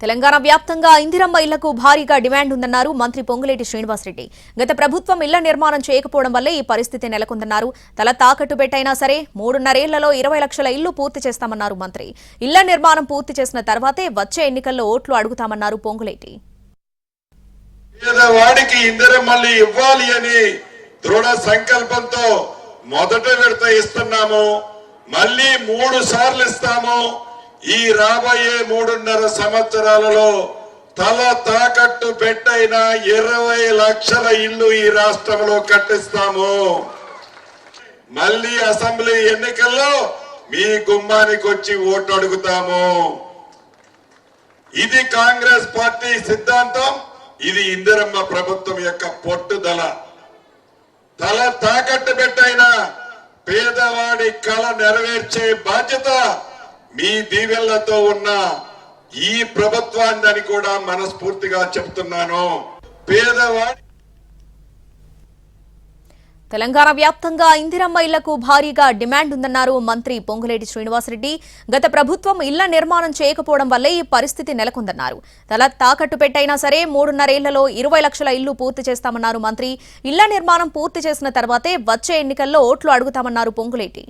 తెలంగాణ వ్యాప్తంగా ఇందిరమ్మ ఇళ్లకు భారీగా డిమాండ్ ఉందన్నారు మంత్రి పొంగులేటి శ్రీనివాసరెడ్డి. గత ప్రభుత్వం ఇళ్ల నిర్మాణం చేయకపోవడం వల్లే ఈ పరిస్థితి నెలకొందన్నారు. తల తాకట్టు పెట్టైనా సరే 3.5 ఏళ్లలో 20 లక్షల ఇళ్లు పూర్తి చేస్తామన్నారు మంత్రి. ఇళ్ల నిర్మాణం పూర్తి చేసిన తర్వాతే వచ్చే ఎన్నికల్లో ఓట్లు అడుగుతామన్నారు పొంగులేటి. పేదవాడికి ఇందిరమ్మల్ని ఇవ్వాలి అని దృఢ సంకల్పంతో మొదట విడత ఇస్తున్నాము. మళ్ళీ 3 సార్లు ఇస్తాము. ఈ రాబోయే 3.5 సంవత్సరాలలో తల తాకట్టు పెట్టైన 20 లక్షల ఇల్లు ఈ రాష్ట్రంలో కట్టిస్తాము. మళ్ళీ అసెంబ్లీ ఎన్నికల్లో మీ గుమ్మానికి వచ్చి ఓటు అడుగుతాము. ఇది కాంగ్రెస్ పార్టీ సిద్ధాంతం. ఇది ఇందిరమ్మ ప్రభుత్వం యొక్క పట్టుదల. తల తాకట్టు పెట్టైన పేదవాడి కళ నెరవేర్చే బాధ్యత మీ దీవెళ్లతో ఉన్న ఈ ప్రభుత్వాన్ని కూడా మనస్ఫూర్తిగా చెప్తున్నాను. పేదవాడి తెలంగాణ వ్యాప్తంగా ఇందిరమ్మ ఇళ్లకు భారీగా డిమాండ్ ఉందన్నారు మంత్రి పొంగులేటి శ్రీనివాసరెడ్డి. గత ప్రభుత్వం ఇళ్ల నిర్మాణం చేయకపోవడం వల్లే ఈ పరిస్థితి నెలకొందన్నారు. తల తాకట్టు పెట్టైనా సరే 3.5 ఏళ్లలో 20 లక్షల ఇళ్లు పూర్తి చేస్తామన్నారు మంత్రి. ఇళ్ల నిర్మాణం పూర్తి చేసిన తర్వాతే వచ్చే ఎన్నికల్లో ఓట్లు అడుగుతామన్నారు పొంగులేటి.